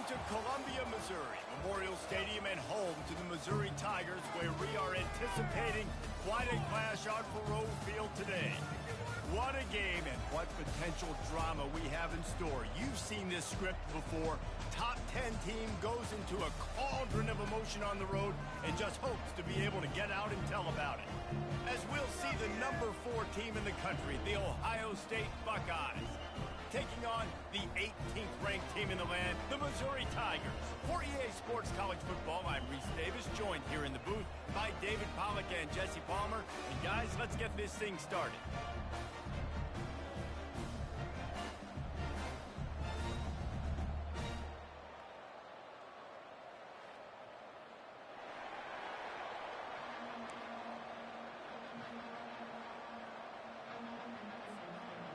to Columbia, Missouri, Memorial Stadium and home to the Missouri Tigers, where we are anticipating quite a clash on Faroe Field today. What a game and what potential drama we have in store. You've seen this script before. Top 10 team goes into a cauldron of emotion on the road and just hopes to be able to get out and tell about it. As we'll see the number 4 team in the country, the Ohio State Buckeyes, taking on the 18th ranked team in the land, the Missouri Tigers. For EA Sports College Football, I'm Reese Davis, joined here in the booth by David Pollack and Jesse Palmer. And guys, let's get this thing started.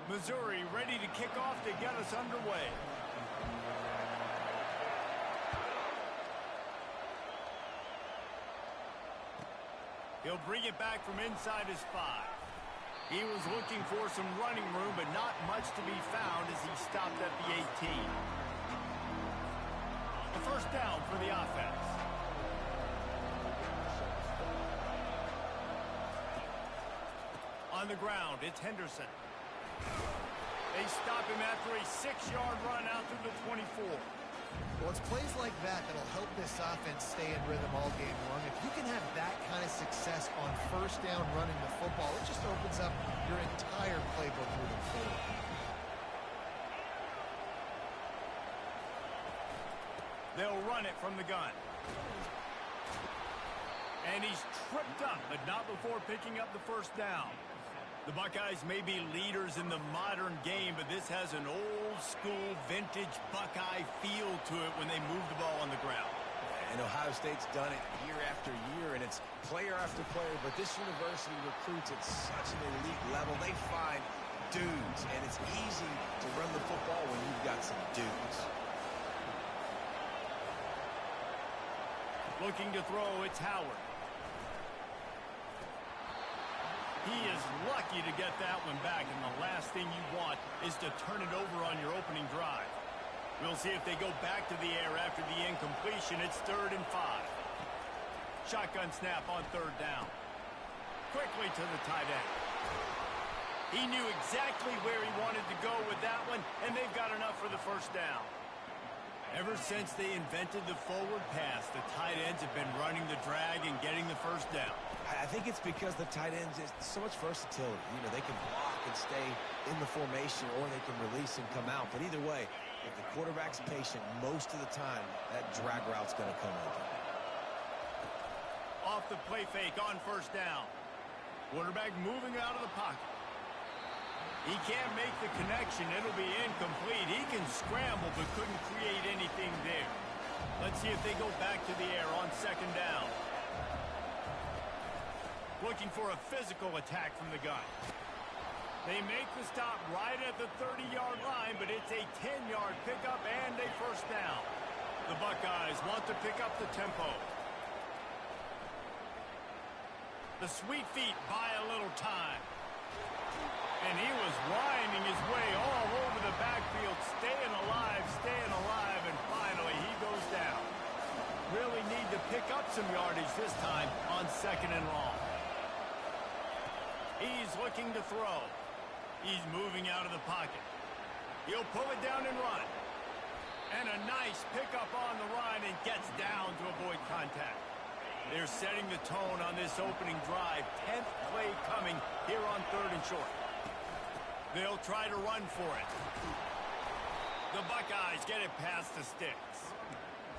Missouri ready to kick off to get us underway. He'll bring it back from inside his 5. He was looking for some running room, but not much to be found as he stopped at the 18. A first down for the offense. On the ground, it's Henderson. They stop him after a 6-yard run out to the 24. Well, it's plays like that that'll help this offense stay in rhythm all game long. If you can have that kind of success on first down running the football, it just opens up your entire playbook moving forward. They'll run it from the gun. And he's tripped up, but not before picking up the first down. The Buckeyes may be leaders in the modern game, but this has an old-school, vintage Buckeye feel to it when they move the ball on the ground. And Ohio State's done it year after year, and it's player after player, but this university recruits at such an elite level. They find dudes, and it's easy to run the football when you've got some dudes. Looking to throw, it's Howard. He is lucky to get that one back, and the last thing you want is to turn it over on your opening drive. We'll see if they go back to the air after the incompletion. It's 3rd and 5. Shotgun snap on 3rd down. Quickly to the tight end. He knew exactly where he wanted to go with that one, and they've got enough for the first down. Ever since they invented the forward pass, the tight ends have been running the drag and getting the first down. I think it's because the tight ends is so much versatility. You know, they can block and stay in the formation, or they can release and come out. But either way, if the quarterback's patient, most of the time, that drag route's going to come open. Off the play fake on first down. Quarterback moving out of the pocket. He can't make the connection. It'll be incomplete. He can scramble, but couldn't create anything there. Let's see if they go back to the air on 2nd down. Looking for a physical attack from the gun. They make the stop right at the 30-yard line, but it's a 10-yard pickup and a first down. The Buckeyes want to pick up the tempo. The sweet feet buy a little time. And he was winding his way all over the backfield, staying alive, and finally he goes down. Really need to pick up some yardage this time on 2nd and long. He's looking to throw. He's moving out of the pocket. He'll pull it down and run. And a nice pickup on the run and gets down to avoid contact. They're setting the tone on this opening drive. 10th play coming here on 3rd and short. They'll try to run for it. The Buckeyes get it past the sticks.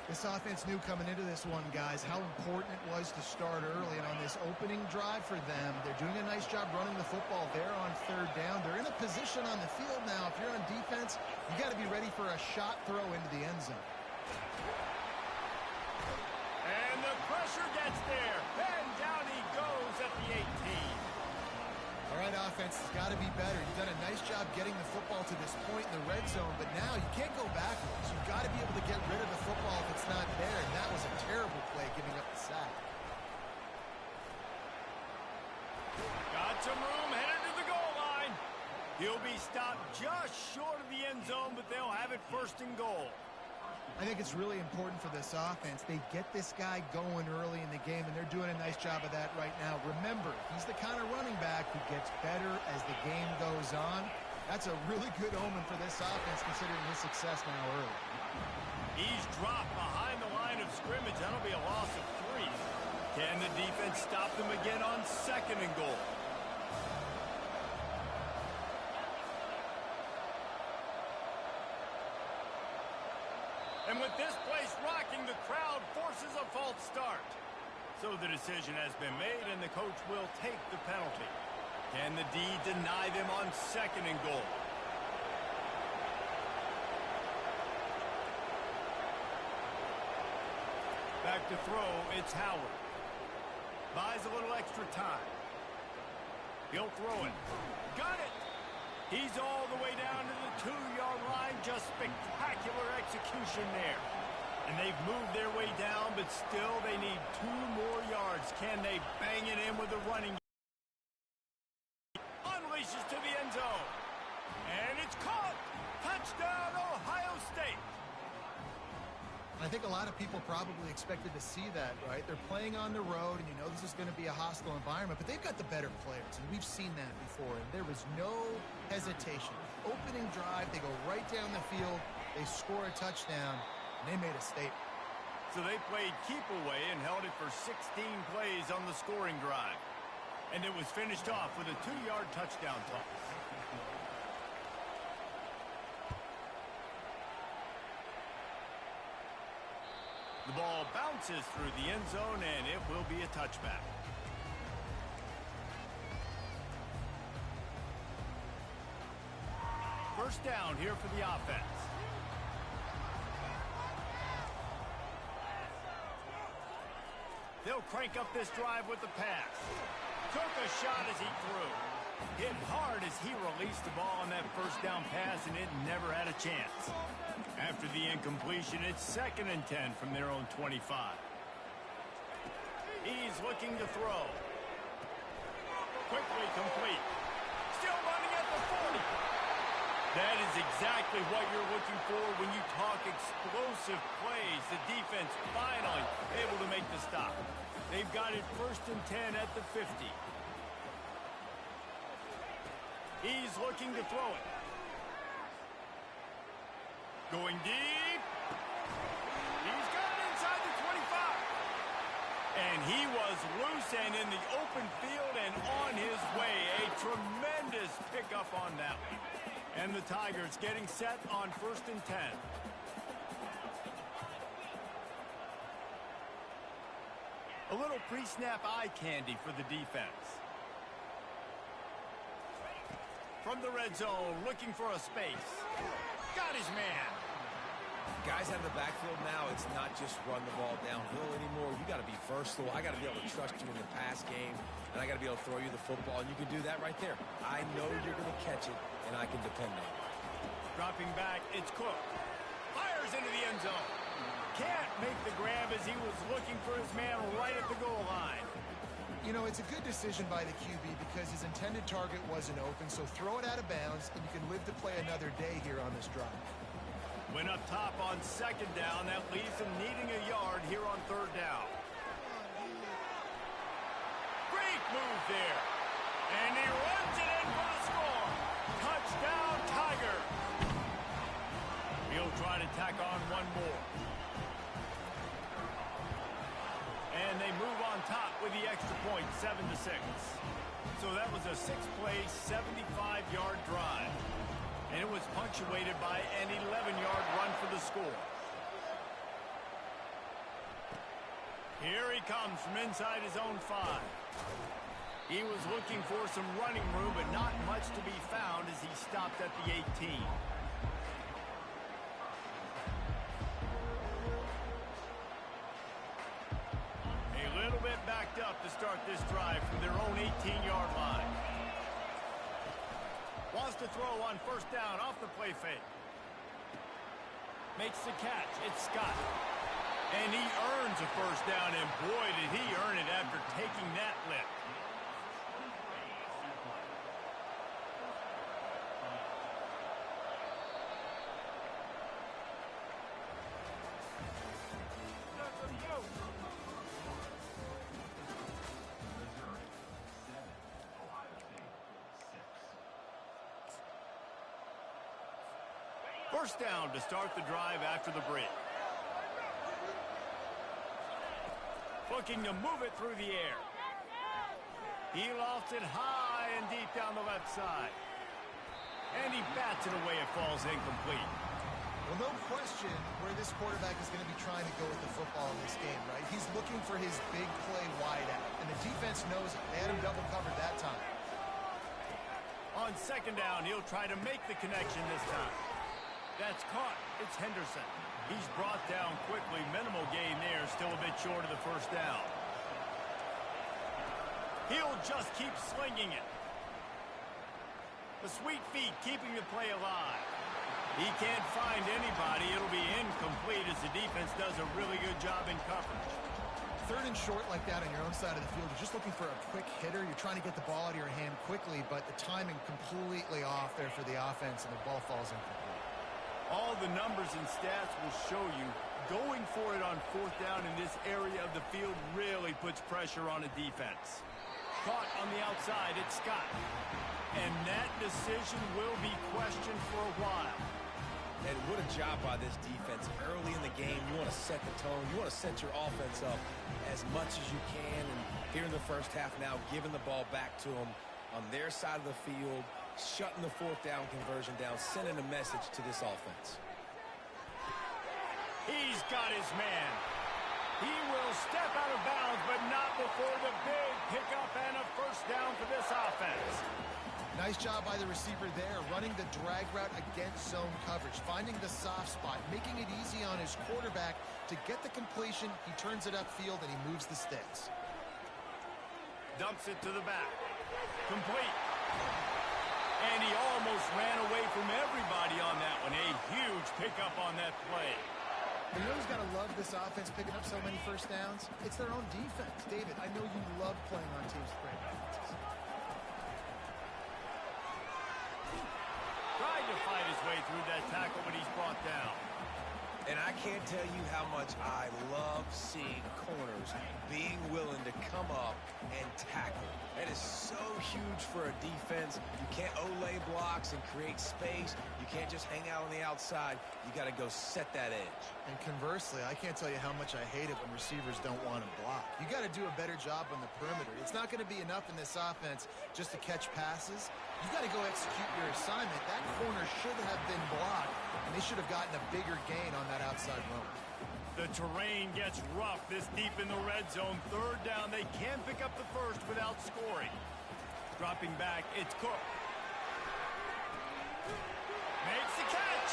This offense knew coming into this one, guys, how important it was to start early. And on this opening drive for them, they're doing a nice job running the football there on 3rd down. They're in a position on the field now. If you're on defense, you got to be ready for a shot throw into the end zone. And the pressure gets there. And down he goes at the 18. All right, offense has got to be better. You've done a nice job getting the football to this point in the red zone, but now you can't go backwards. You've got to be able to get rid of the football if it's not there, and that was a terrible play giving up the sack. Got some room, headed to the goal line. He'll be stopped just short of the end zone, but they'll have it 1st and goal. I think it's really important for this offense. They get this guy going early in the game, and they're doing a nice job of that right now. Remember, he's the kind of running back who gets better as the game goes on. That's a really good omen for this offense, considering his success now early. He's dropped behind the line of scrimmage. That'll be a loss of 3. Can the defense stop them again on 2nd and goal? And with this place rocking, the crowd forces a false start. So the decision has been made, and the coach will take the penalty. Can the D deny them on 2nd and goal? Back to throw, it's Howard. Buys a little extra time. He'll throw it. Got it! He's all the way down to the 2-yard line. Just spectacular execution there. And they've moved their way down, but still they need 2 more yards. Can they bang it in with a running game? Unleashes to the end zone. And it's caught. Touchdown, Ohio State. I think a lot of people probably expected to see that, right? They're playing on the road, and you know this is going to be a hostile environment, but they've got the better players, and we've seen that before, and there was no hesitation. Opening drive, they go right down the field, they score a touchdown, and they made a statement. So they played keep away and held it for 16 plays on the scoring drive. And it was finished off with a 2-yard touchdown toss. The ball bounces through the end zone, and it will be a touchback. First down here for the offense. They'll crank up this drive with the pass. Took a shot as he threw. Hit hard as he released the ball on that first down pass, and it never had a chance. After the incompletion, it's 2nd and 10 from their own 25. He's looking to throw. Quickly complete. Still running at the 40. That is exactly what you're looking for when you talk explosive plays. The defense finally able to make the stop. They've got it 1st and 10 at the 50. He's looking to throw it. Going deep. He's got it inside the 25. And he was loose and in the open field and on his way. A tremendous pickup on that one. And the Tigers getting set on 1st and 10. A little pre-snap eye candy for the defense. From the red zone, looking for a space. Got his man. Guys out of the backfield now, it's not just run the ball downhill anymore. You got to be versatile. I got to be able to trust you in the pass game, and I got to be able to throw you the football, and you can do that right there. I know you're going to catch it, and I can depend on it. Dropping back, it's Cook. Fires into the end zone. Can't make the grab as he was looking for his man right at the goal line. You know, it's a good decision by the QB because his intended target wasn't open, so throw it out of bounds, and you can live to play another day here on this drive. Went up top on 2nd down. That leaves him needing a yard here on 3rd down. Great move there. And he runs it in for the score. Touchdown, Tiger. He'll try to tack on one more. And they move on top with the extra point, 7-6. So that was a 6-play, 75-yard drive. And it was punctuated by an 11-yard run for the score. Here he comes from inside his own 5. He was looking for some running room, but not much to be found as he stopped at the 18. A little bit backed up to start this drive from their own 18-yard line. Wants to throw on 1st down off the play fake. Makes the catch. It's Scott. And he earns a 1st down, and boy, did he earn it after taking that lift. First down to start the drive after the break. Looking to move it through the air. He lofts it high and deep down the left side. And he bats it away. It falls incomplete. Well, no question where this quarterback is going to be trying to go with the football in this game, right? He's looking for his big play wide out, and the defense knows it. They had him double covered that time. On second down, he'll try to make the connection this time. That's caught. It's Henderson. He's brought down quickly. Minimal gain there. Still a bit short of the first down. He'll just keep slinging it. The sweet feet keeping the play alive. He can't find anybody. It'll be incomplete as the defense does a really good job in coverage. Third and short like that on your own side of the field, you're just looking for a quick hitter. You're trying to get the ball out of your hand quickly, but the timing completely off there for the offense, and the ball falls incomplete. All the numbers and stats will show you going for it on fourth down in this area of the field really puts pressure on a defense. Caught on the outside, it's Scott. And that decision will be questioned for a while. And what a job by this defense. Early in the game, you want to set the tone. You want to set your offense up as much as you can. And here in the first half now, giving the ball back to them on their side of the field, shutting the fourth down conversion down, sending a message to this offense. He's got his man. He will step out of bounds, but not before the big pickup and a first down for this offense. Nice job by the receiver there, running the drag route against zone coverage, finding the soft spot, making it easy on his quarterback to get the completion. He turns it upfield, and he moves the sticks. Dumps it to the back. Complete. And he almost ran away from everybody on that one. A huge pickup on that play. You know who's got to love this offense picking up so many first downs? It's their own defense. David, I know you love playing on teams with great offenses. Tried to fight his way through that tackle, but he's brought down. And I can't tell you how much I love seeing corners being willing to come up and tackle. That is so huge for a defense. You can't olay blocks and create space. You can't just hang out on the outside. You got to go set that edge. And conversely, I can't tell you how much I hate it when receivers don't want to block. You got to do a better job on the perimeter. It's not going to be enough in this offense just to catch passes. You got to go execute your assignment. That corner should have been blocked, and they should have gotten a bigger gain on that outside run. The terrain gets rough this deep in the red zone. Third down, they can pick up the first without scoring. Dropping back, it's Cook. Makes the catch,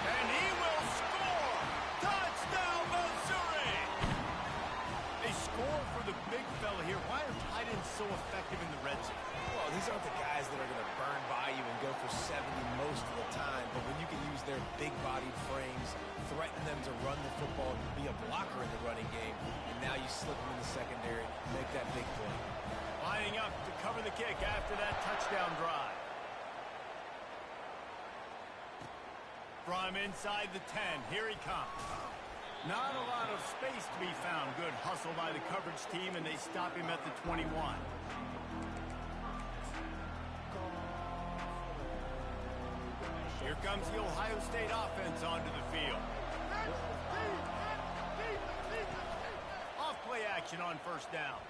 and he will score. Touchdown, Missouri! They score for the big fella here. Why are tight ends so effective in the red zone? Well, these aren't the guys that are going to burn by you and go for 70 most of the time, but when you can use their big-bodied frames, threaten them to run the football and be a blocker in the running game, and now you slip them in the secondary, make that big play. Lining up to cover the kick after that touchdown drive. From inside the 10, here he comes. Not a lot of space to be found. Good hustle by the coverage team, and they stop him at the 21. Here comes the Ohio State offense onto the field. Off play action on first down.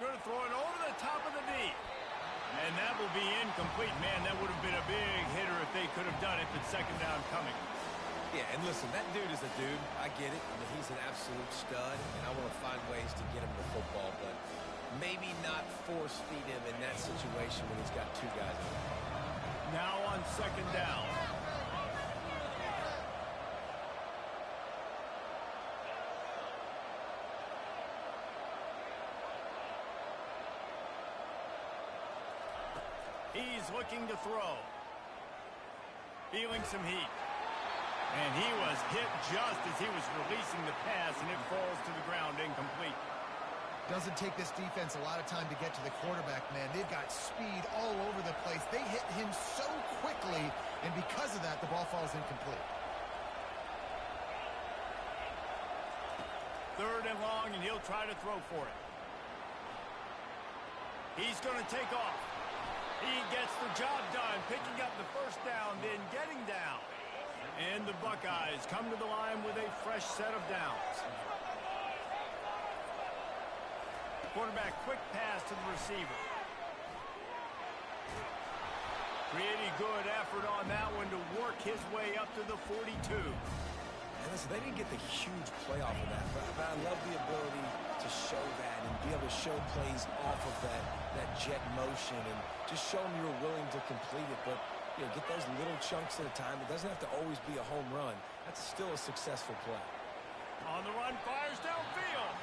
Going to throw it over the top of the knee. And that will be incomplete. Man, that would have been a big hitter if they could have done it, but second down coming. Yeah, and listen, that dude is a dude. I get it. I mean, he's an absolute stud, and I want to find ways to get him the football, but maybe not force feed him in that situation when he's got two guys in him. Now on second down. He's looking to throw. Feeling some heat. And he was hit just as he was releasing the pass, and it falls to the ground incomplete. Doesn't take this defense a lot of time to get to the quarterback, man. They've got speed all over the place. They hit him so quickly, and because of that, the ball falls incomplete. Third and long, and he'll try to throw for it. He's going to take off. He gets the job done, picking up the first down, then getting down. And the Buckeyes come to the line with a fresh set of downs. Quarterback quick pass to the receiver. Pretty good effort on that one to work his way up to the 42. And listen, they didn't get the huge play off of that, but I love the ability to show that and be able to show plays off of that jet motion and just show them you're willing to complete it. But get those little chunks at a time. It doesn't have to always be a home run. That's still a successful play. On the run, fires downfield.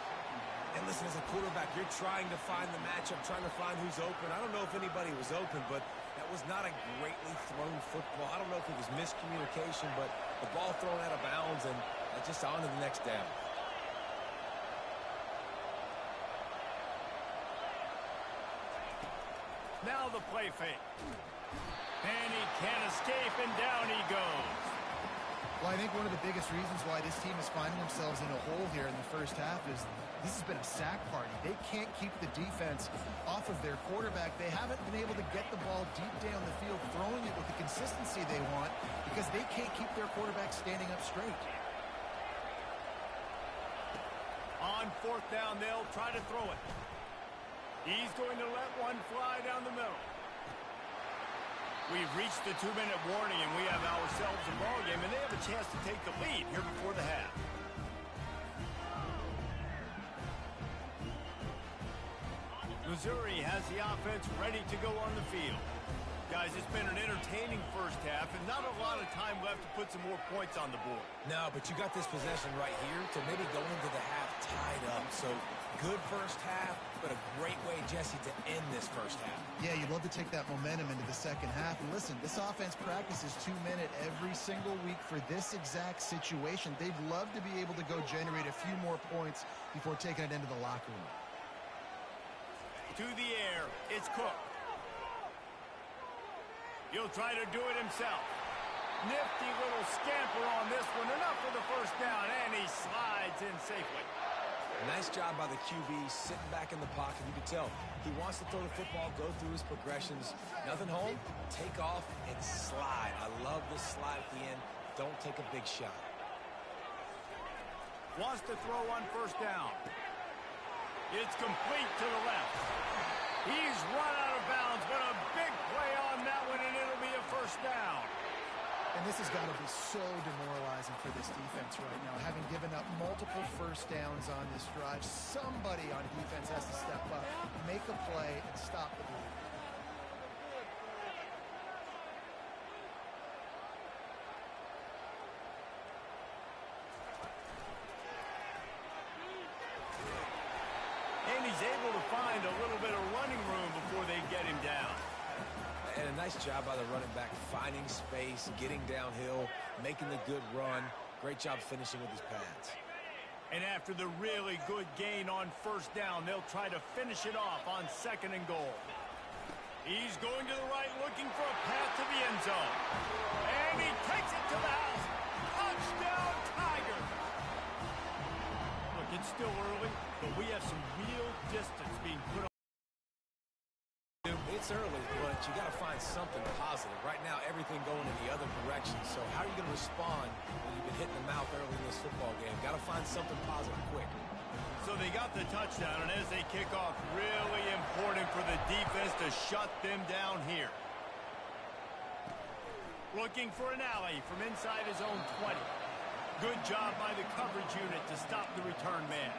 And listen, as a quarterback, you're trying to find the matchup, trying to find who's open. I don't know if anybody was open, but that was not a greatly thrown football. I don't know if it was miscommunication, but the ball thrown out of bounds and just on to the next down. Now the play fake. And he can't escape, and down he goes. Well, I think one of the biggest reasons why this team is finding themselves in a hole here in the first half is this has been a sack party. They can't keep the defense off of their quarterback. They haven't been able to get the ball deep down the field, throwing it with the consistency they want because they can't keep their quarterback standing up straight. On fourth down, they'll try to throw it. He's going to let one fly down the middle. We've reached the 2-minute warning, and we have ourselves a ball game, and they have a chance to take the lead here before the half. Missouri has the offense ready to go on the field. Guys, it's been an entertaining first half, and not a lot of time left to put some more points on the board. No, but you got this possession right here to maybe go into the half tied up. So good first half, but a great way, Jesse, to end this first half. Yeah, you'd love to take that momentum into the second half. And listen, this offense practices 2-minute every single week for this exact situation. They'd love to be able to go generate a few more points before taking it into the locker room. To the air, it's Cook. He'll try to do it himself. Nifty little scamper on this one. Enough for the first down, and he slides in safely. Nice job by the QB, sitting back in the pocket. You can tell he wants to throw the football, go through his progressions. Nothing home, take off, and slide. I love this slide at the end. Don't take a big shot. Wants to throw on first down. It's complete to the left. He's run out of bounds, but a big play on that one, and it'll be a first down. And this has got to be so demoralizing for this defense right now. Having given up multiple first downs on this drive, somebody on defense has to step up, make a play, and stop the bleed. And he's able to find a little bit of running room before they get him down. And a nice job by the running back, finding space, getting downhill, making the good run. Great job finishing with his pads. And after the really good gain on first down, they'll try to finish it off on second and goal. He's going to the right, looking for a path to the end zone. And he takes it to the house. Touchdown, Tigers! Look, it's still early, but we have some real distance being put on. It's early, but you got to find something positive. Right now, everything going in the other direction. So how are you going to respond when you've been hitting the mouth early in this football game? Got to find something positive quick. So they got the touchdown, and as they kick off, really important for the defense to shut them down here. Looking for an alley from inside his own 20. Good job by the coverage unit to stop the return man.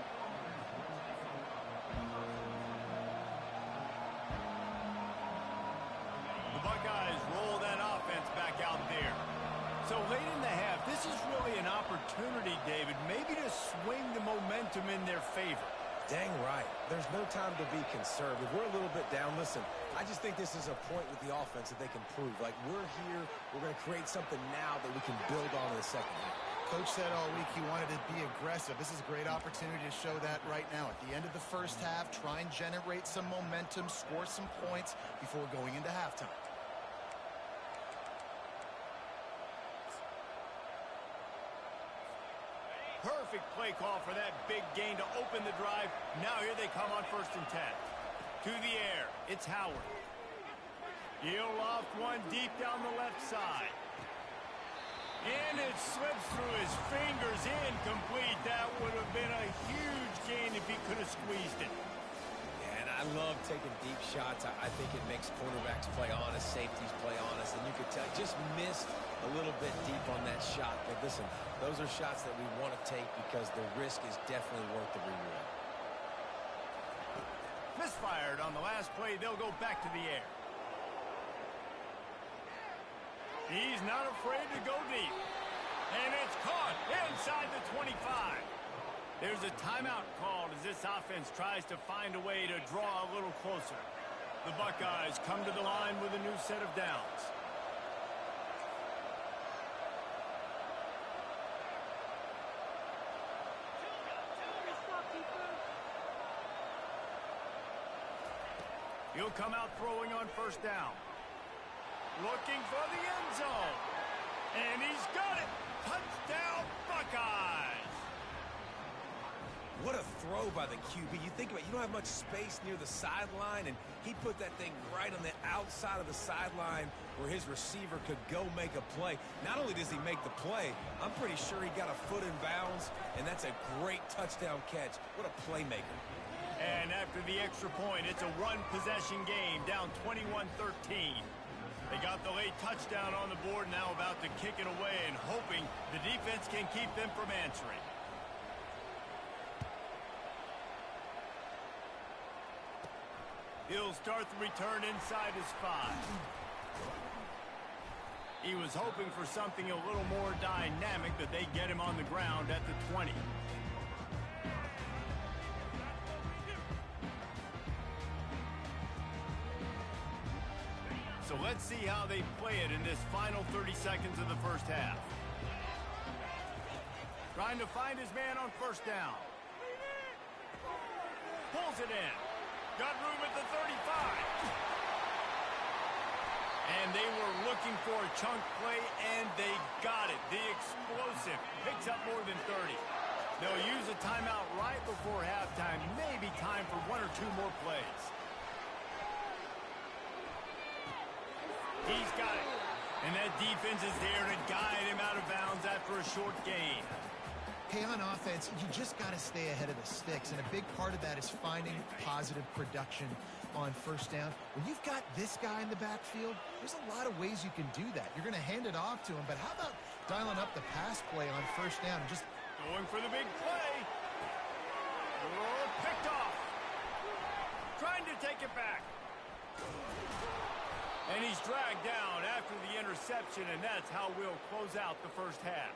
The Buckeyes roll that offense back out there. So late in the half, this is really an opportunity, David, maybe to swing the momentum in their favor. Dang right. There's no time to be conservative. We're a little bit down. Listen, I just think this is a point with the offense that they can prove. Like, we're here, we're going to create something now that we can build on in the second half. Coach said all week he wanted to be aggressive. This is a great opportunity to show that right now. At the end of the first half, try and generate some momentum, score some points before going into halftime. Perfect play call for that big gain to open the drive. Now here they come on 1st and 10. To the air, it's Howard. He'll loft one deep down the left side. And it slips through his fingers, incomplete. That would have been a huge gain if he could have squeezed it. And I love taking deep shots. I think it makes quarterbacks play honest, safeties play honest, and you could tell just missed a little bit deep on that shot. But listen, those are shots that we want to take because the risk is definitely worth the reward. Misfired on the last play. They'll go back to the air. He's not afraid to go deep. And it's caught inside the 25. There's a timeout called as this offense tries to find a way to draw a little closer. The Buckeyes come to the line with a new set of downs. He'll come out throwing on first down. Looking for the end zone. And he's got it. Touchdown, Buckeyes. What a throw by the QB. You think about it, you don't have much space near the sideline, and he put that thing right on the outside of the sideline where his receiver could go make a play. Not only does he make the play, I'm pretty sure he got a foot in bounds, and that's a great touchdown catch. What a playmaker. And after the extra point, it's a one-possession game, down 21-13. They got the late touchdown on the board, now about to kick it away and hoping the defense can keep them from answering. He'll start the return inside his 5. He was hoping for something a little more dynamic, but they get him on the ground at the 20. So let's see how they play it in this final 30 seconds of the first half. Trying to find his man on first down. Pulls it in. Got room at the 35. And they were looking for a chunk play, and they got it. The explosive picks up more than 30. They'll use a timeout right before halftime. Maybe time for one or two more plays. He's got it. And that defense is there to guide him out of bounds after a short gain. Hey, on offense, you just got to stay ahead of the sticks, and a big part of that is finding positive production on first down. When you've got this guy in the backfield, there's a lot of ways you can do that. You're going to hand it off to him, but how about dialing up the pass play on first down and just going for the big play. Oh, picked off. Trying to take it back. And he's dragged down after the interception, and that's how we'll close out the first half.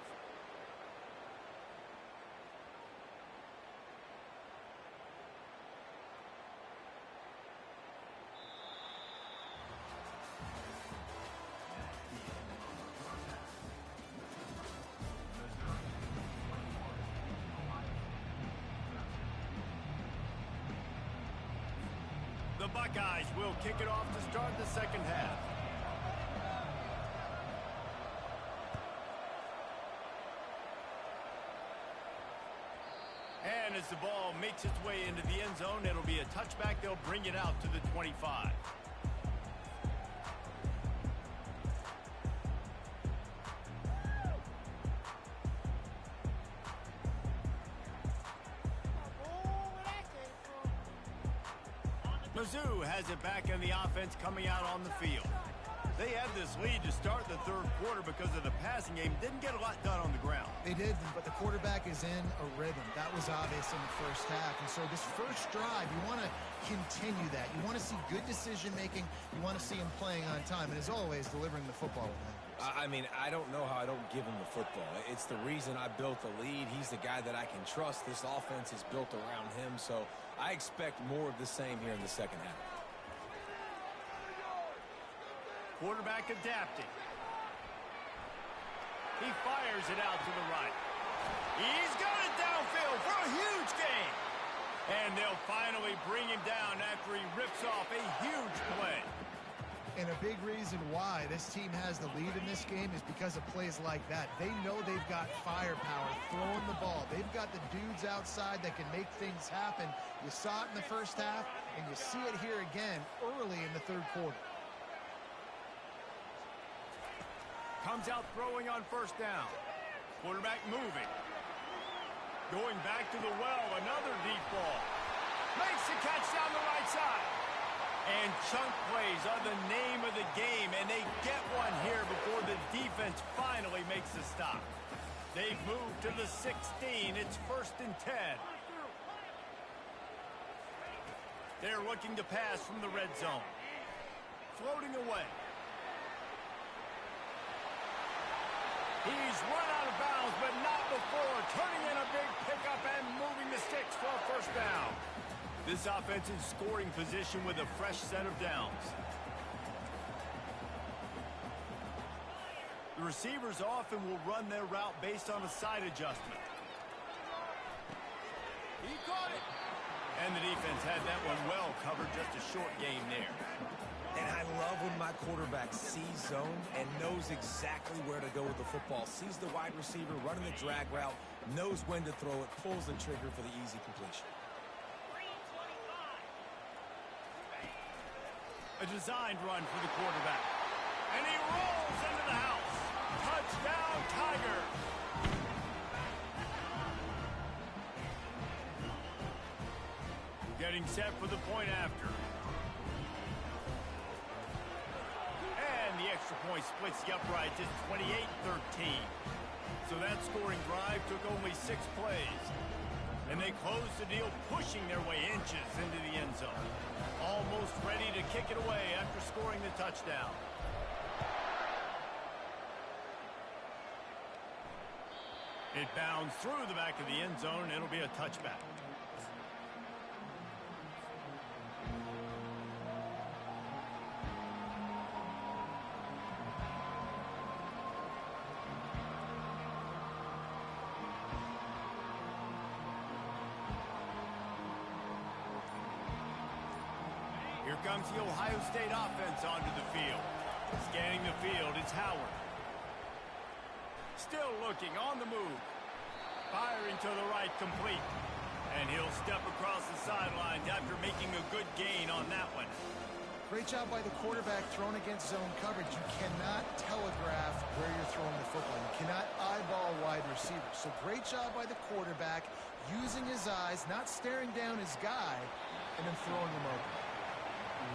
The Buckeyes will kick it off to start the second half. And as the ball makes its way into the end zone, it'll be a touchback. They'll bring it out to the 25. Mizzou has it back in the offense coming out on the field. They had this lead to start the third quarter because of the passing game. Didn't get a lot done on the ground. They did, but the quarterback is in a rhythm. That was obvious in the first half. And so this first drive, you want to continue that. You want to see good decision-making. You want to see him playing on time. And as always, delivering the football with him. I mean, I don't know how I don't give him the football. It's the reason I built the lead. He's the guy that I can trust. This offense is built around him. So I expect more of the same here in the second half. Quarterback adapting. He fires it out to the right. He's got it downfield for a huge gain. And they'll finally bring him down after he rips off a huge play. And a big reason why this team has the lead in this game is because of plays like that. They know they've got firepower throwing the ball. They've got the dudes outside that can make things happen. You saw it in the first half, and you see it here again early in the third quarter. Comes out throwing on first down. Quarterback moving. Going back to the well, another deep ball. Makes the catch down the right side. And chunk plays are the name of the game, and they get one here before the defense finally makes the stop. They've moved to the 16. It's 1st and 10. They're looking to pass from the red zone. Floating away. He's run out of bounds, but not before turning in a big pickup and moving the sticks for a first down. This offense in scoring position with a fresh set of downs. The receivers often will run their route based on a side adjustment. He caught it. And the defense had that one well covered, just a short game there. And I love when my quarterback sees zone and knows exactly where to go with the football. Sees the wide receiver running the drag route, knows when to throw it, pulls the trigger for the easy completion. A designed run for the quarterback. And he rolls into the house. Touchdown, Tigers. Getting set for the point after. And the extra point splits the uprights. It's 28-13. So that scoring drive took only 6 plays. And they closed the deal, pushing their way inches into the end zone. Almost ready to kick it away after scoring the touchdown. It bounds through the back of the end zone. It'll be a touchback. Here comes the Ohio State offense onto the field. Scanning the field, it's Howard. Still looking, on the move. Firing to the right, complete. And he'll step across the sidelines after making a good gain on that one. Great job by the quarterback thrown against zone coverage. You cannot telegraph where you're throwing the football. You cannot eyeball wide receivers. So great job by the quarterback using his eyes, not staring down his guy, and then throwing him open.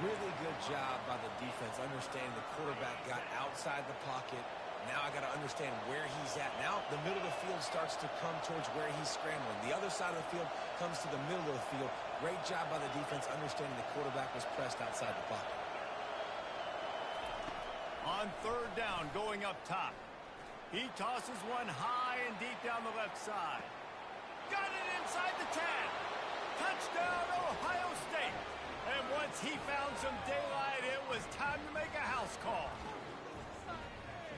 Really good job by the defense, understanding the quarterback got outside the pocket. Now I got to understand where he's at. Now the middle of the field starts to come towards where he's scrambling. The other side of the field comes to the middle of the field. Great job by the defense, understanding the quarterback was pressed outside the pocket. On 3rd down, going up top. He tosses one high and deep down the left side. Got it inside the 10. Touchdown, Ohio State. And once he found some daylight, it was time to make a house call.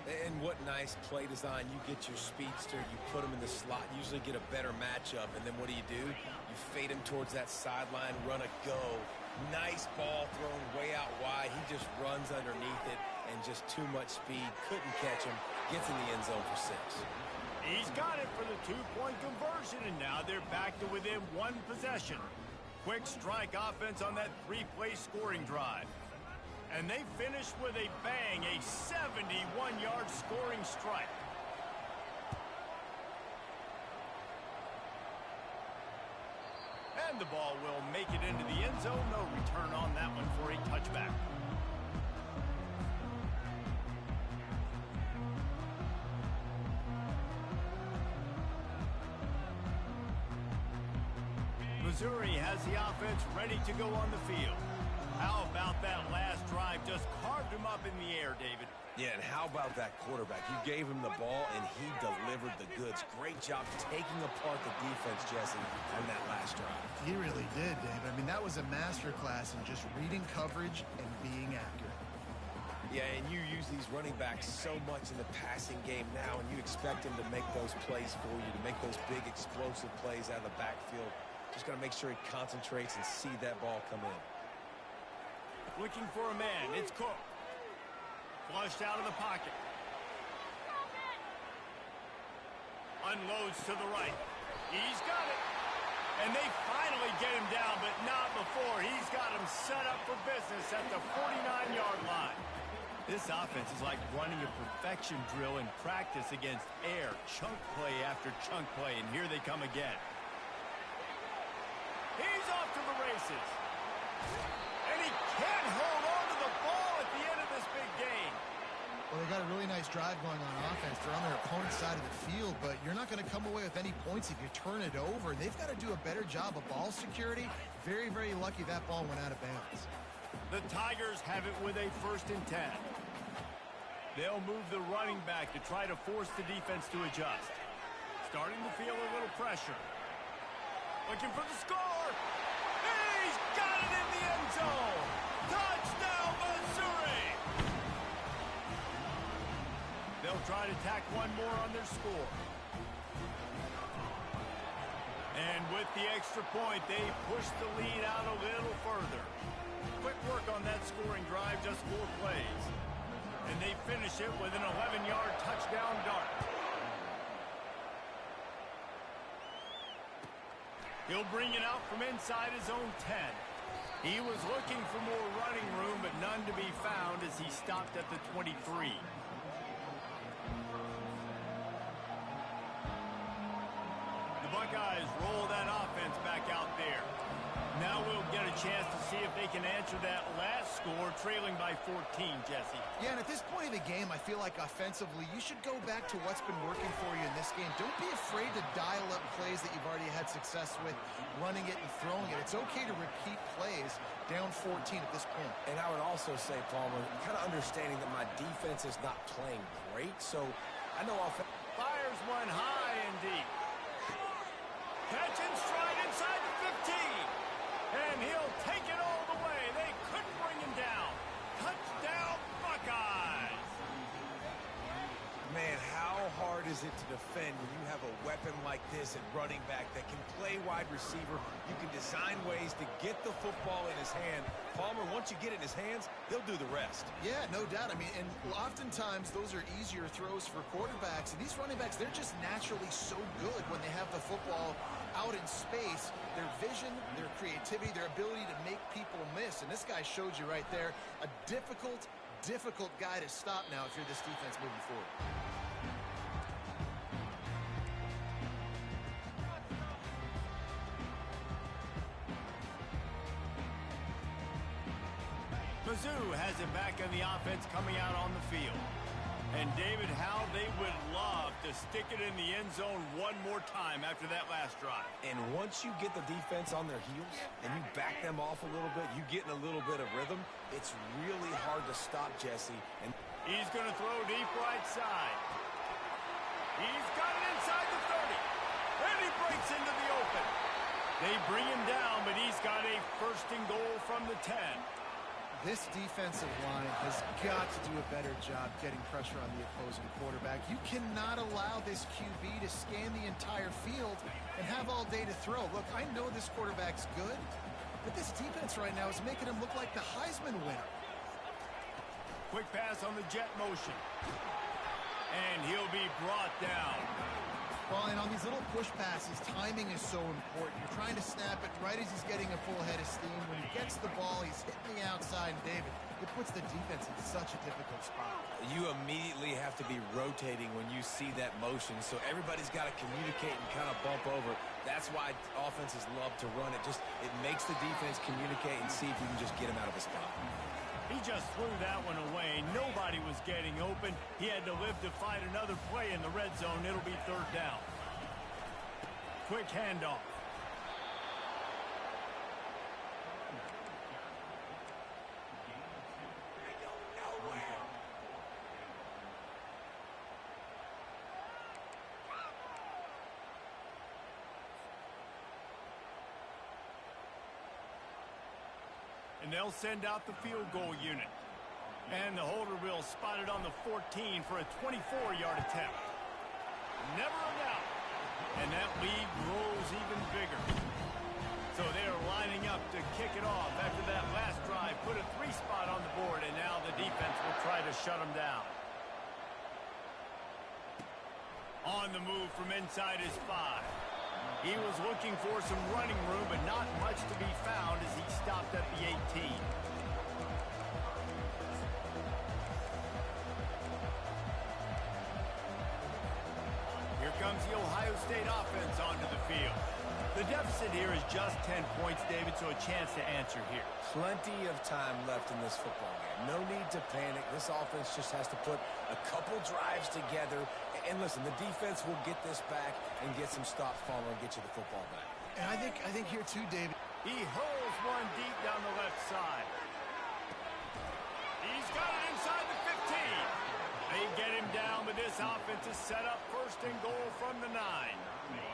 And what nice play design. You get your speedster, you put him in the slot, usually get a better matchup. And then what do? You fade him towards that sideline, run a go. Nice ball thrown way out wide. He just runs underneath it and just too much speed. Couldn't catch him. Gets in the end zone for 6. He's got it for the 2-point conversion, and now they're back to within 1 possession. Quick strike offense on that 3-play scoring drive. And they finished with a bang, a 71-yard scoring strike. And the ball will make it into the end zone. No return on that one for a touchback. Missouri has the offense ready to go on the field. How about that last drive? Just carved him up in the air, David. Yeah, and how about that quarterback? You gave him the ball, and he delivered the goods. Great job taking apart the defense, Jesse, on that last drive. He really did, David. I mean, that was a masterclass in just reading coverage and being accurate. Yeah, and you use these running backs so much in the passing game now, and you expect them to make those plays for you, to make those big explosive plays out of the backfield. Just got to make sure he concentrates and see that ball come in. Looking for a man. It's Cook. Flushed out of the pocket. Unloads to the right. He's got it. And they finally get him down, but not before. He's got him set up for business at the 49-yard line. This offense is like running a perfection drill in practice against air. Chunk play after chunk play, and here they come again. He's off to the races. And he can't hold on to the ball at the end of this big game. Well, they got a really nice drive going on offense. They're on their opponent's side of the field, but you're not going to come away with any points if you turn it over. They've got to do a better job of ball security. Very, very lucky that ball went out of bounds. The Tigers have it with a 1st and 10. They'll move the running back to try to force the defense to adjust. Starting to feel a little pressure. Looking for the score. He's got it in the end zone. Touchdown, Missouri. They'll try to tack one more on their score. And with the extra point, they push the lead out a little further. Quick work on that scoring drive, just 4 plays. And they finish it with an 11-yard touchdown dart. He'll bring it out from inside his own 10. He was looking for more running room, but none to be found as he stopped at the 23. The Buckeyes roll that offense back out there. Now we'll get a chance to see if they can answer that last score, trailing by 14, Jesse. Yeah, and at this point of the game, I feel like offensively, you should go back to what's been working for you in this game. Don't be afraid to dial up plays that you've already had success with, running it and throwing it. It's okay to repeat plays down 14 at this point. And I would also say, Palmer, kind of understanding that my defense is not playing great, so I know offense. Fires one high and deep. Catch and stride inside the 15. And he'll take it all the way. They couldn't bring him down. Touchdown, Buckeyes. Man, how hard is it to defend when you have a weapon like this at running back that can play wide receiver? You can design ways to get the football in his hand. Palmer, once you get it in his hands, he'll do the rest. Yeah, no doubt. I mean, and oftentimes those are easier throws for quarterbacks. And these running backs, they're just naturally so good when they have the football out in space. Their vision, their creativity, their ability to make people miss. And this guy showed you right there, a difficult guy to stop now if you're this defense moving forward. Mizzou has it back on the offense coming out on the field. And David, how they would love to stick it in the end zone one more time after that last drive. And once you get the defense on their heels and you back them off a little bit, you get in a little bit of rhythm, it's really hard to stop Jesse. And he's going to throw deep right side. He's got it inside the 30. And he breaks into the open. They bring him down, but he's got a 1st and goal from the 10. This defensive line has got to do a better job getting pressure on the opposing quarterback. You cannot allow this QB to scan the entire field and have all day to throw. Look, I know this quarterback's good, but this defense right now is making him look like the Heisman winner. Quick pass on the jet motion. And he'll be brought down. Well, and on these little push passes, timing is so important. You're trying to snap it right as he's getting a full head of steam. When he gets the ball, he's hitting the outside. And David, it puts the defense in such a difficult spot. you immediately have to be rotating when you see that motion, so everybody's got to communicate and kind of bump over. That's why offenses love to run it. It makes the defense communicate and see if you can just get him out of a spot. He just threw that one away. Nobody was getting open. He had to live to fight another play in the red zone. It'll be third down. Quick handoff. And they'll send out the field goal unit. And the holder will spot it on the 14 for a 24-yard attempt. Never a doubt. And that lead grows even bigger. So they're lining up to kick it off after that last drive. Put a 3 spot on the board, and now the defense will try to shut them down. On the move from inside his 5. He was looking for some running room, but not much to be found as he stopped at the 18. Ohio State offense onto the field. The deficit here is just 10 points, David, so a chance to answer here. Plenty of time left in this football game. No need to panic. This offense just has to put a couple drives together. And listen, the defense will get this back and get some stops following and get you the football back. And I think here too, David. He hurls one deep down the left side. He's got it inside the 15. They get him down, but this offense is set up first and goal from the 9.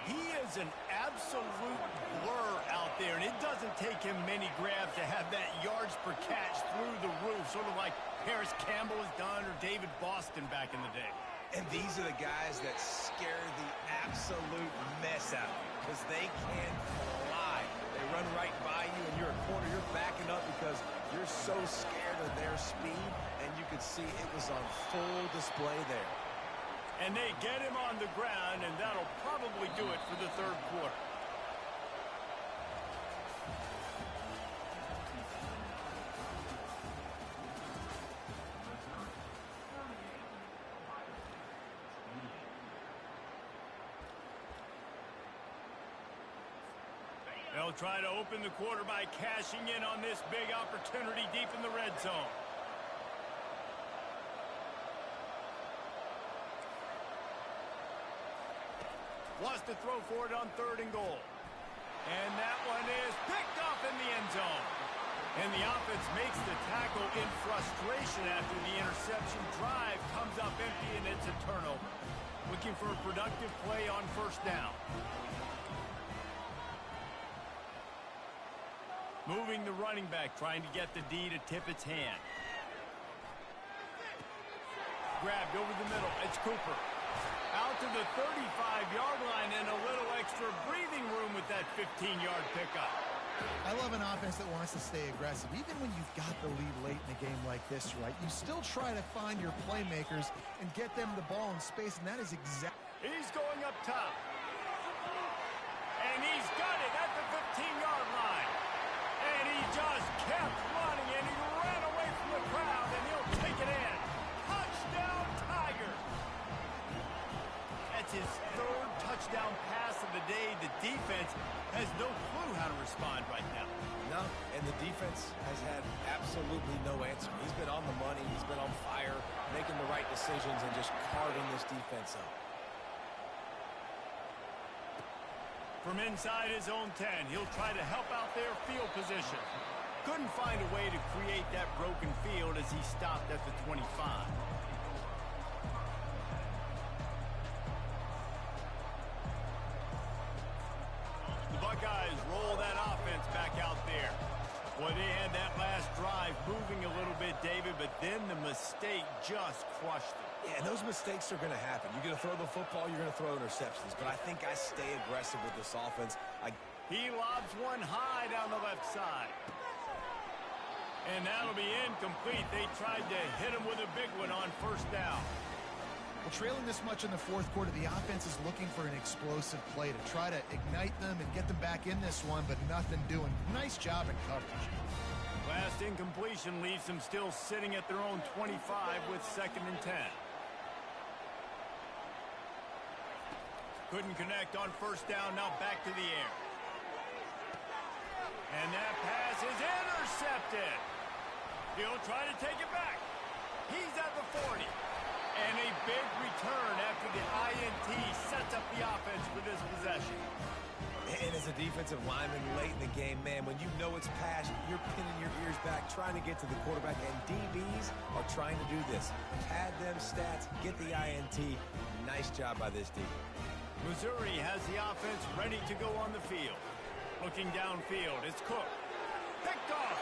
He is an absolute blur out there, and it doesn't take him many grabs to have that yards per catch through the roof, sort of like Paris Campbell has done or David Boston back in the day. And these are the guys that scare the absolute mess out of you because they can fly. They run right by you, and you're a corner. You're backing up because you're so scared of their speed, and you can see it was on full display there. And they get him on the ground, and that'll probably do it for the third quarter. They'll try to open the quarter by cashing in on this big opportunity deep in the red zone. Wants to throw for it on 3rd and goal. And that one is picked off in the end zone. And the offense makes the tackle in frustration after the interception. Drive comes up empty, and it's a turnover. Looking for a productive play on 1st down. Moving the running back, trying to get the D to tip its hand. Grabbed over the middle. It's Cooper. Out to the 35-yard line and a little extra breathing room with that 15-yard pickup. I love an offense that wants to stay aggressive. Even when you've got the lead late in a game like this, right, you still try to find your playmakers and get them the ball in space, and that is exactly... He's going up top. And he's got it at the 15-yard line. And he just kept running, and he ran away from the crowd, and he'll take it in. Touchdown, Tiger! That's his 3rd touchdown pass of the day. The defense has no clue how to respond right now. No, and the defense has had absolutely no answer. He's been on the money. He's been on fire, making the right decisions and just carving this defense up. From inside his own 10, he'll try to help out their field position. Couldn't find a way to create that broken field as he stopped at the 25. The Buckeyes roll that offense back out there. Boy, they had that last drive moving a little bit, David, but then the mistake just crushed them. Yeah, and those mistakes are going to happen. You're going to throw the football, you're going to throw interceptions. But I think I stay aggressive with this offense. He lobs one high down the left side. And that'll be incomplete. They tried to hit him with a big one on 1st down. Well, trailing this much in the 4th quarter, the offense is looking for an explosive play to try to ignite them and get them back in this one, but nothing doing. Nice job in coverage. Last incompletion leaves them still sitting at their own 25 with 2nd and 10. Couldn't connect on 1st down, now back to the air. And that pass is intercepted. He'll try to take it back. He's at the 40. And a big return after the INT sets up the offense for this possession. And as a defensive lineman late in the game, man, when you know it's passed, you're pinning your ears back, trying to get to the quarterback. And DBs are trying to do this. Pad them stats, get the INT. Nice job by this D. Missouri has the offense ready to go on the field. Looking downfield, it's Cook. Picked off.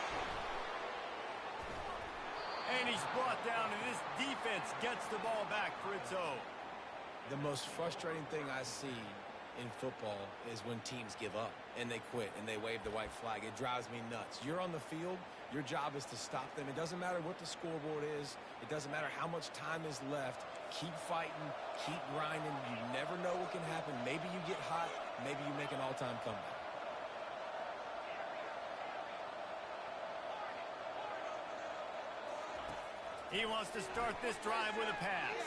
And he's brought down, and this defense gets the ball back for its own. The most frustrating thing I see in football is when teams give up and they quit and they wave the white flag. It drives me nuts. You're on the field. Your job is to stop them. It doesn't matter what the scoreboard is. It doesn't matter how much time is left. Keep fighting. Keep grinding. You never know what can happen. Maybe you get hot. Maybe you make an all-time comeback. He wants to start this drive with a pass.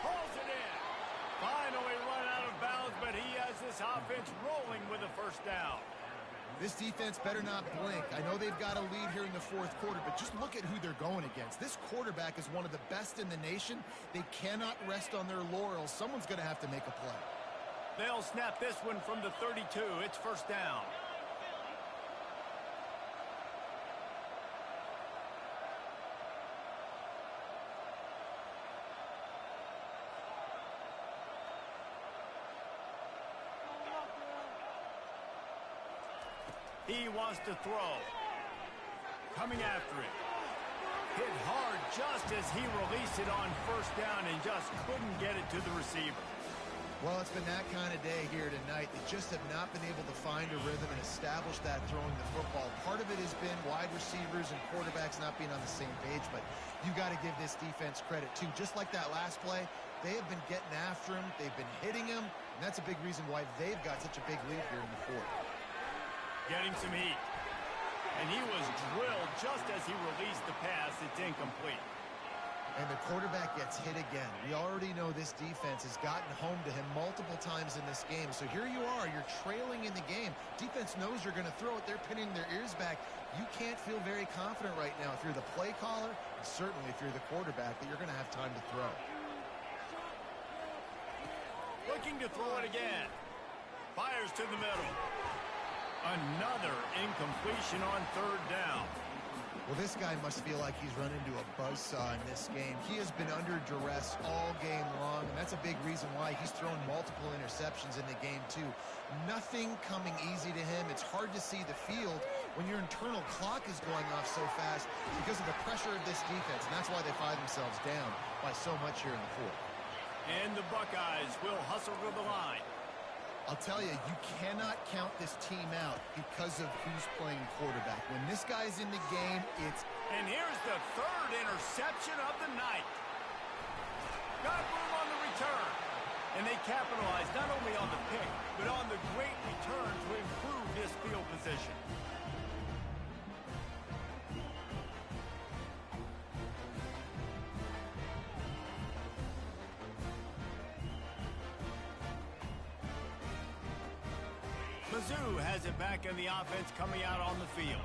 Pulls it in. Finally run out of bounds, but he has this offense rolling with a first down. This defense better not blink. I know they've got a lead here in the fourth quarter, but just look at who they're going against. This quarterback is one of the best in the nation. They cannot rest on their laurels. Someone's going to have to make a play. They'll snap this one from the 32. It's first down. He wants to throw. Coming after it. Hit hard just as he released it on first down and just couldn't get it to the receiver. Well, it's been that kind of day here tonight. They just have not been able to find a rhythm and establish that throwing the football. Part of it has been wide receivers and quarterbacks not being on the same page, but you got to give this defense credit too. Just like that last play, they have been getting after him. They've been hitting him, and that's a big reason why they've got such a big lead here in the fourth. Getting some heat. And he was drilled just as he released the pass. It's incomplete. And the quarterback gets hit again. We already know this defense has gotten home to him multiple times in this game. So here you are. You're trailing in the game. Defense knows you're going to throw it. They're pinning their ears back. You can't feel very confident right now if you're the play caller, and certainly if you're the quarterback, that you're going to have time to throw. Looking to throw it again. Fires to the middle. Another incompletion on third down. Well, this guy must feel like he's run into a buzzsaw in this game. He has been under duress all game long, and that's a big reason why he's thrown multiple interceptions in the game, too. Nothing coming easy to him. It's hard to see the field when your internal clock is going off so fast because of the pressure of this defense, and that's why they find themselves down by so much here in the fourth. And the Buckeyes will hustle to the line. I'll tell you, you cannot count this team out because of who's playing quarterback. When this guy's in the game, it's... And here's the third interception of the night. Got room on the return. And they capitalize not only on the pick, but on the great return to improve this field position. Mizzou has it back in the offense coming out on the field.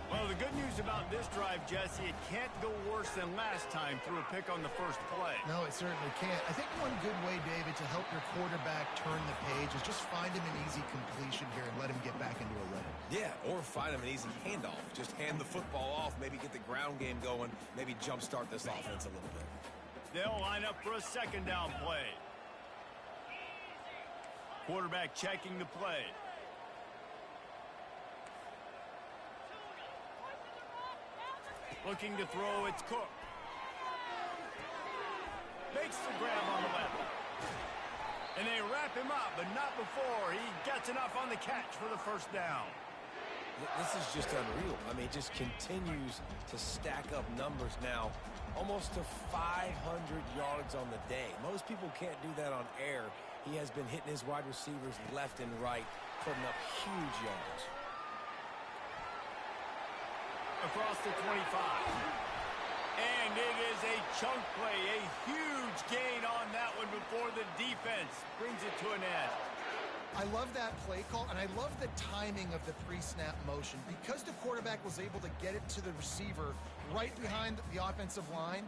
Well, the good news about this drive, Jesse, it can't go worse than last time through a pick on the first play. No, it certainly can't. I think one good way, David, to help your quarterback turn the page is just find him an easy completion here and let him get back into a rhythm. Yeah, or find him an easy handoff. Just hand the football off, maybe get the ground game going, maybe jumpstart this offense a little bit. They'll line up for a second down play. Quarterback checking the play. Looking to throw, it's Cook. Makes the grab on the left. And they wrap him up, but not before he gets enough on the catch for the first down. This is just unreal. I mean, just continues to stack up numbers now. Almost to 500 yards on the day. Most people can't do that on air. He has been hitting his wide receivers left and right, putting up huge yards. Across the 25. And it is a chunk play, a huge gain on that one before the defense brings it to an end. I love that play call, and I love the timing of the pre-snap motion. Because the quarterback was able to get it to the receiver right behind the offensive line,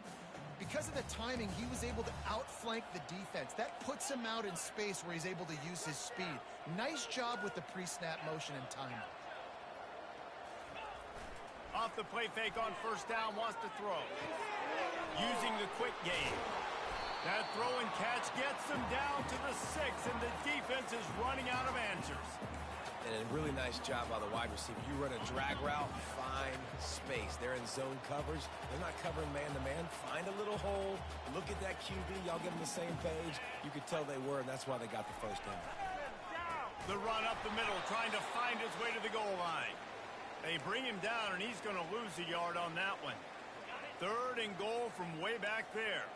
because of the timing, he was able to outflank the defense. That puts him out in space where he's able to use his speed. Nice job with the pre-snap motion and timing. Off the play fake on first down, wants to throw. Using the quick game. That throw and catch gets them down to the 6, and the defense is running out of answers. And a really nice job by the wide receiver. You run a drag route, find space. They're in zone coverage. They're not covering man-to-man. Find a little hole. Look at that QB. Y'all get on the same page. You could tell they were, and that's why they got the first down. The run up the middle, trying to find his way to the goal line. They bring him down, and he's going to lose a yard on that one. Third and goal from way back there.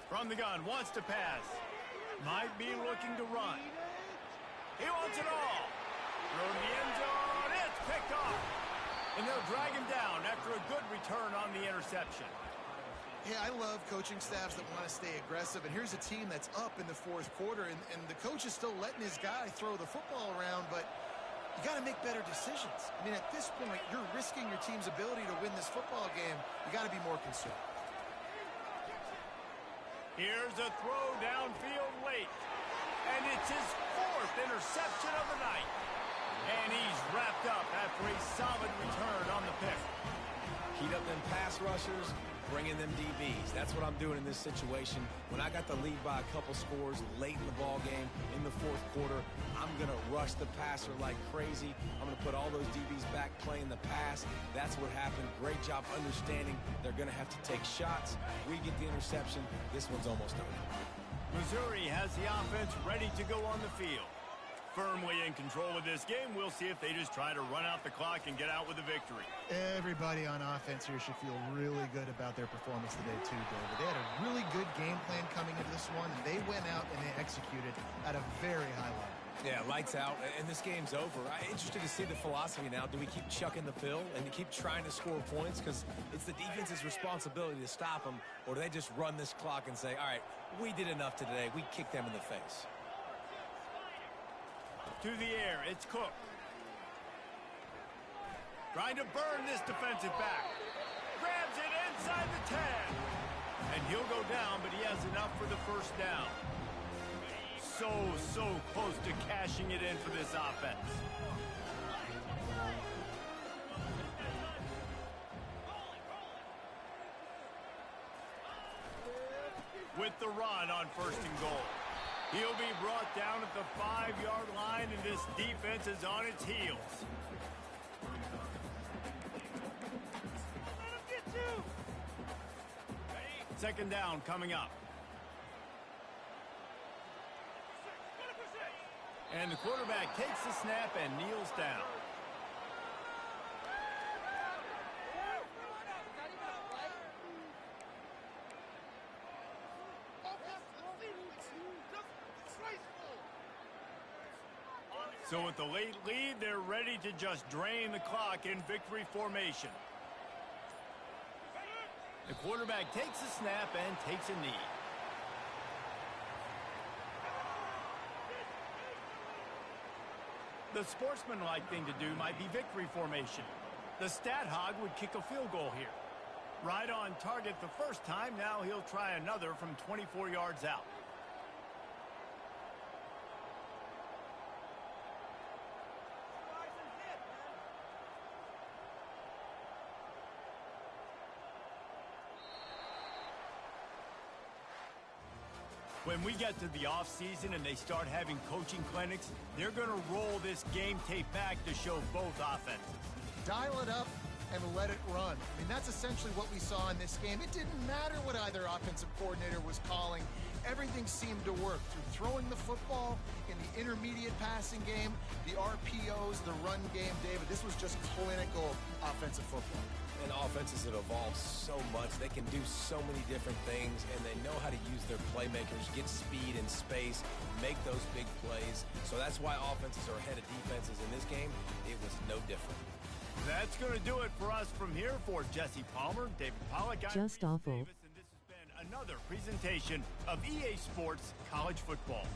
From the gun, wants to pass. Might be looking to run. He wants it all. Through the end zone. It's picked off. And they'll drag him down after a good return on the interception. Yeah, I love coaching staffs that want to stay aggressive. And here's a team that's up in the fourth quarter, and the coach is still letting his guy throw the football around, but you got to make better decisions. I mean, at this point, you're risking your team's ability to win this football game. You got to be more conservative. Here's a throw downfield late. And it's his fourth interception of the night. And he's wrapped up after a solid return on the pick. Heat up them pass rushers, bring in them DBs. That's what I'm doing in this situation. When I got the lead by a couple scores late in the ball game, in the fourth quarter, I'm going to rush the passer like crazy. I'm going to put all those DBs back playing the pass. That's what happened. Great job understanding they're going to have to take shots. We get the interception. This one's almost over. Missouri has the offense ready to go on the field. Firmly in control of this game. We'll see if they just try to run out the clock and get out with a victory. Everybody on offense here should feel really good about their performance today too, David. They had a really good game plan coming into this one, and they went out and they executed at a very high level. Yeah, lights out, and this game's over. I'm interested to see the philosophy now. Do we keep chucking the pill and keep trying to score points because it's the defense's responsibility to stop them, or do they just run this clock and say, all right, we did enough today. We kicked them in the face. To the air, it's Cook. Trying to burn this defensive back. Grabs it inside the 10. And he'll go down, but he has enough for the first down. So close to cashing it in for this offense. With the run on 1st and goal. He'll be brought down at the 5-yard line, and this defense is on its heels. Let him get you. 2nd down coming up. And the quarterback takes the snap and kneels down. So with the late lead, they're ready to just drain the clock in victory formation. The quarterback takes a snap and takes a knee. The sportsmanlike thing to do might be victory formation. The stat hog would kick a field goal here. Right on target the first time, now he'll try another from 24 yards out. When we get to the offseason and they start having coaching clinics, they're going to roll this game tape back to show both offenses. Dial it up and let it run. I mean, that's essentially what we saw in this game. It didn't matter what either offensive coordinator was calling. Everything seemed to work through throwing the football, in the intermediate passing game, the RPOs, the run game. David, this was just clinical offensive football. And offenses have evolved so much. They can do so many different things, and they know how to use their playmakers, get speed and space, make those big plays. So that's why offenses are ahead of defenses in this game. It was no different. That's going to do it for us from here. For Jesse Palmer, David Pollack, Just awful. Davis, and this has been another presentation of EA Sports College Football.